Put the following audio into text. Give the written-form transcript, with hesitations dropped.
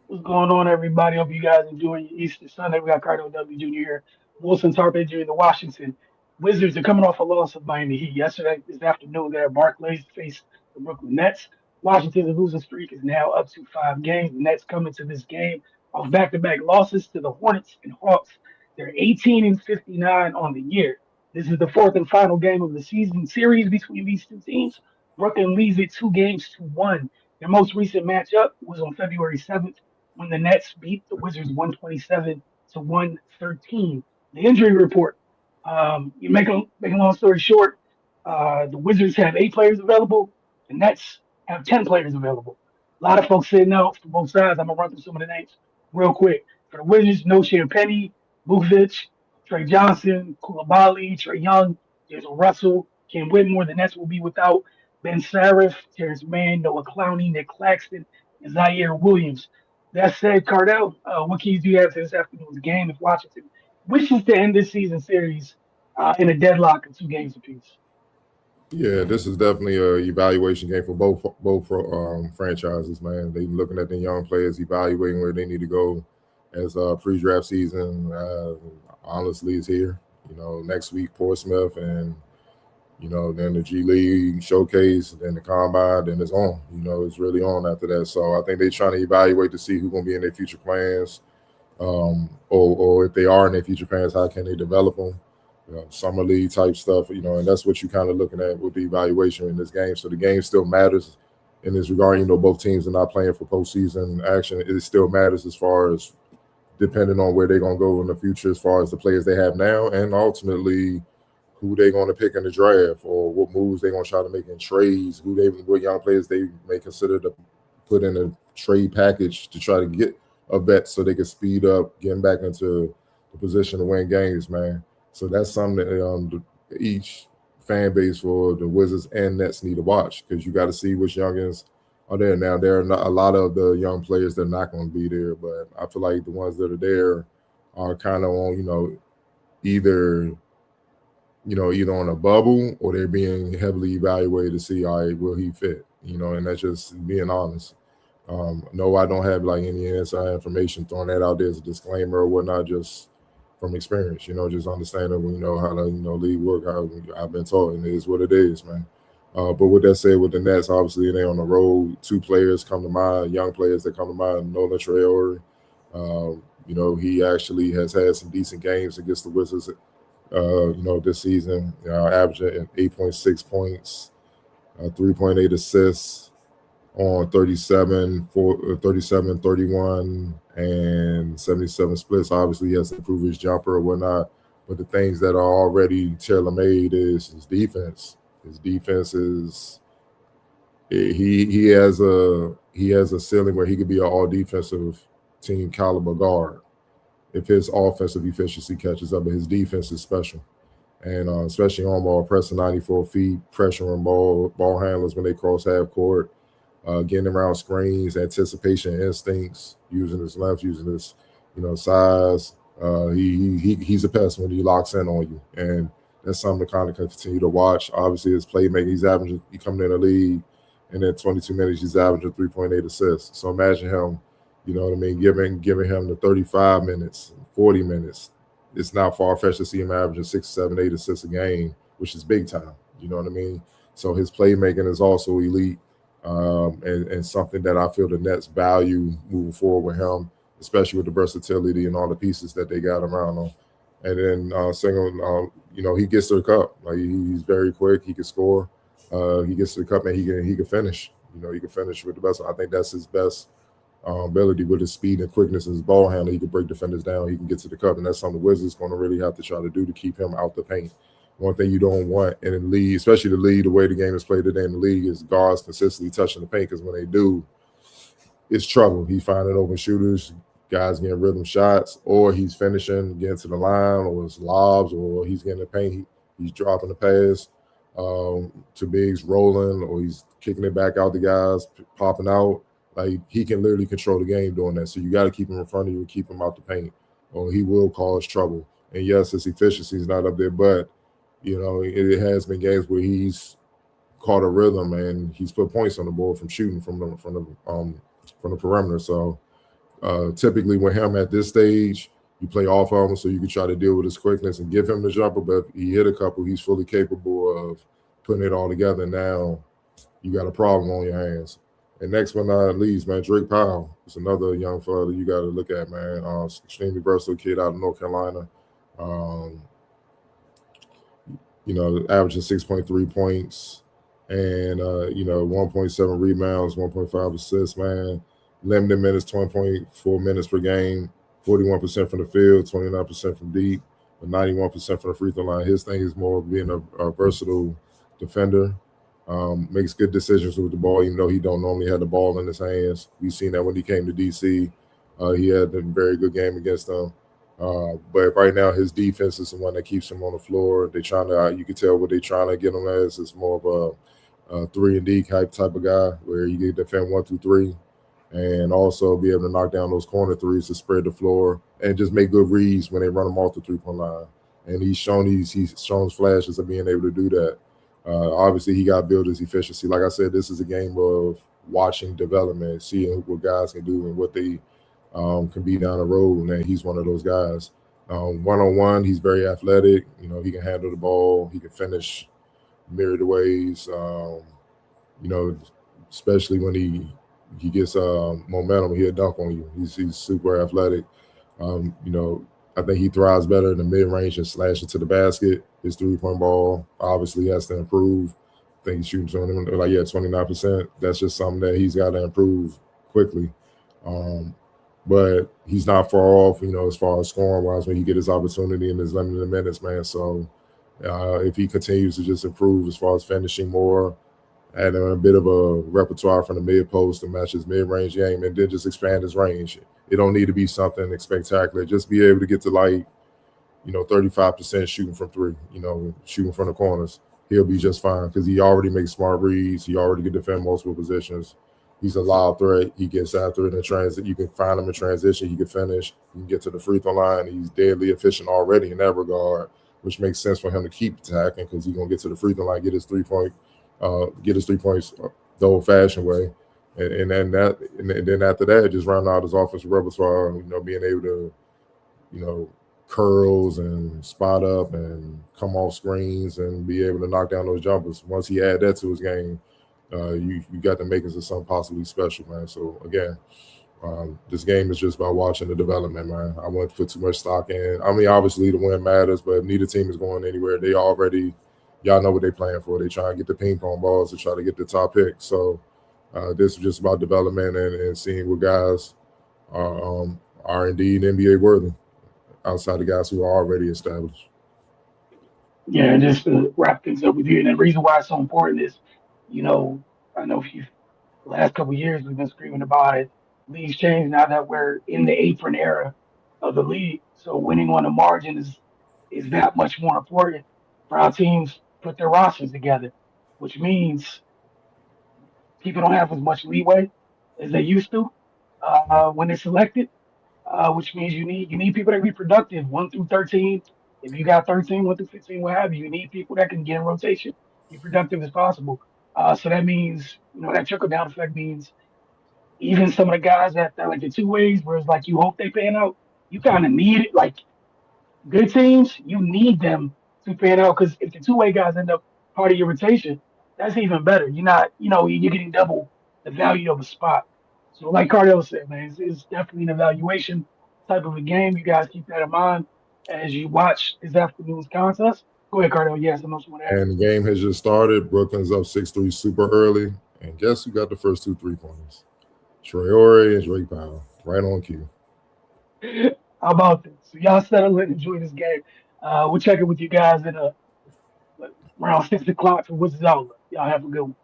What's going on, everybody? Hope you guys enjoying your Easter Sunday. We got Cardo W. Jr. here. Wilson Tarpe Jr. The Washington Wizards are coming off a loss of Miami Heat yesterday. This afternoon, they're at Barclays to face the Brooklyn Nets. Washington's losing streak is now up to 5 games. The Nets come into this game off back-to-back losses to the Hornets and Hawks. They're 18 and 59 on the year. This is the fourth and final game of the season series between these two teams. Brooklyn leads it 2 games to 1. Their most recent matchup was on February 7th when the Nets beat the Wizards 127 to 113. The injury report. You make a long story short. The Wizards have 8 players available. The Nets have 10 players available. A lot of folks sitting out for both sides. I'm gonna run through some of the names real quick. For the Wizards, no Champagnie, Vukovic, Trey Johnson, Koulibaly, Trey Young, D'Angelo Russell, Ken Whitmore. The Nets will be without Ben Sarif, Terrence Mann, Noah Clowney, Nick Claxton, and Zaire Williams. That said, Cardell, what keys do you have to this afternoon's game if Washington wishes to end this season series in a deadlock of 2 games apiece? Yeah, this is definitely a evaluation game for both franchises, man. They looking at the young players, evaluating where they need to go as pre-draft season. Honestly, is here. Next week Portsmouth, and then the G League showcase, then the combine, then it's on. It's really on after that. So I think they're trying to evaluate to see who's going to be in their future plans, or if they are in their future plans, how can they develop them? Summer league type stuff, and that's what you're kind of looking at with the evaluation in this game. So the game still matters in this regard. Both teams are not playing for postseason action. It still matters as far as depending on where they're going to go in the future, as far as the players they have now, and ultimately who they're going to pick in the draft, or what moves they're going to try to make in trades, what young players they may consider to put in a trade package to try to get a vet so they can speed up getting back into the position to win games, man. So that's something that each fan base for the Wizards and Nets need to watch, because you got to see which youngins are there. Now, there are not a lot of the young players that are not going to be there, but I feel like the ones that are there are kind of on, either either on a bubble, or they're being heavily evaluated to see, all right, will he fit? And that's just being honest. No, I don't have like any inside information, throwing that out there as a disclaimer or whatnot, just from experience, just understanding, how the, league work, how I've been taught, and it is what it is, man. But with that said, with the Nets, obviously they're on the road. 2 players come to mind, young players that come to mind. Nolan Traore, he actually has had some decent games against the Wizards, this season, averaging 8.6 points, 3.8 assists on 37, 31, and 77 splits. Obviously, he has to improve his jumper or whatnot. But the things that are already tailor made is his defense. His defense is he has a ceiling where he could be an all defensive team caliber guard if his offensive efficiency catches up. But his defense is special, and especially on ball, pressing 94 feet, pressuring ball handlers when they cross half court, getting around screens, anticipation instincts, using his length, using his size. He's a pest when he locks in on you, and that's something to kind of continue to watch. Obviously, his playmaking, he coming in the league, and in 22 minutes he's averaging 3.8 assists. So imagine him, giving him the 35 minutes, 40 minutes. It's not far fetched to see him averaging 6, 7, 8 assists a game, which is big time. You know what I mean? So his playmaking is also elite, and something that I feel the Nets value moving forward with him, especially with the versatility and all the pieces that they got around him. And then second, he gets to the cup. Like, he's very quick. He can score. He gets to the cup, and he can finish. He can finish with the best. I think that's his best ability, with his speed and quickness and his ball handling. He can break defenders down. He can get to the cup, and that's something the Wizards going to really have to try to do to keep him out the paint. One thing you don't want in the league, especially the league, the way the game is played today in the league, is guards consistently touching the paint, because when they do, it's trouble. He's finding open shooters, guys getting rhythm shots, or he's finishing, getting to the line, or it's lobs, or he's getting the paint. He's dropping the pass to bigs, rolling, or he's kicking it back out to guys, popping out. Like, he can literally control the game doing that. So you got to keep him in front of you and keep him out the paint, or he will cause trouble. And yes, his efficiency is not up there, but it has been games where he's caught a rhythm and he's put points on the board from shooting from the perimeter. So Typically, with him at this stage, you play off of him so you can try to deal with his quickness and give him the jumper. But if he hit a couple, he's fully capable of putting it all together. Now you got a problem on your hands. And next but not least, man, Drake Powell is another young fella you got to look at, man. Extremely versatile kid out of North Carolina. Um, averaging 6.3 points and 1.7 rebounds, 1.5 assists, man. Limited minutes, 20.4 minutes per game, 41% from the field, 29% from deep, but 91% from the free throw line. His thing is more of being a versatile defender. Makes good decisions with the ball, even though he don't normally have the ball in his hands. We've seen that when he came to DC. He had a very good game against them. But right now, his defense is the one that keeps him on the floor. They're trying to, you can tell what they're trying to get him as. It's more of a 3-and-D type of guy where you can defend 1 through 3 and also be able to knock down those corner threes to spread the floor and just make good reads when they run him off the 3-point line. And he's shown flashes of being able to do that. Obviously, he got to build his efficiency. Like I said, this is a game of watching development, seeing what guys can do and what they can be down the road, and he's one of those guys. One-on-one, he's very athletic. He can handle the ball. He can finish myriad of ways. You know, especially when he gets momentum, he'll dunk on you. He's super athletic. I think he thrives better in the mid-range and slash it to the basket. His three-point ball obviously has to improve. I think he's shooting 29%. That's just something that he's got to improve quickly. But he's not far off, as far as scoring wise when he get his opportunity in his limited minutes, man. So if he continues to just improve as far as finishing more, adding a bit of a repertoire from the mid post to match his mid range game, and then just expand his range. It don't need to be something spectacular. Just be able to get to 35% shooting from 3, shooting from the corners. He'll be just fine because he already makes smart reads. He already can defend multiple positions. He's a loud threat. He gets after it in transit. You can find him in transition. He can finish. He can get to the free throw line. He's deadly efficient already in that regard, which makes sense for him to keep attacking because he's gonna get to the free throw line, get his 3-point, get his 3 points the old-fashioned way, and then after that, just round out his offensive repertoire. Being able to, curls and spot up and come off screens and be able to knock down those jumpers. Once he add that to his game, you got the makings of something possibly special, man. So again, this game is just about watching the development, man. I wouldn't put too much stock in. I mean, obviously the win matters, but if neither team is going anywhere, y'all know what they're playing for. They try to get the ping pong balls to try to get the top pick. So this is just about development and seeing what guys are indeed NBA worthy outside the guys who are already established. Yeah, and just to wrap things up with you, and the reason why it's so important is, I know if you the last couple of years we've been screaming about it. Leagues change now that we're in the apron era of the league. So winning on the margin is that much more important for how teams put their rosters together, which means people don't have as much leeway as they used to when they're selected. Which means you need people that be productive 1 through 13. If you got 13, 1 through 15, what have you, you need people that can get in rotation, be productive as possible. So that means that trickle down effect means even some of the guys that like the 2 ways, where it's like you hope they pan out, you kind of need it. Like good teams, you need them to pan out because if the 2 way guys end up part of your rotation, that's even better. You're not, you're getting double the value of a spot. So, like Cardell said, man, it's definitely an evaluation type of a game. You guys keep that in mind as you watch this afternoon's contest. Go ahead, Cardell. Yes, I know someone asked. And the game has just started. Brooklyn's up 6-3 super early. And guess who got the first 2 3-pointers? Traore and Drake Powell. Right on cue. How about this? So y'all settle in, enjoy this game. We'll check in with you guys at around 6 o'clock for Wizards Outlook. Y'all have a good one.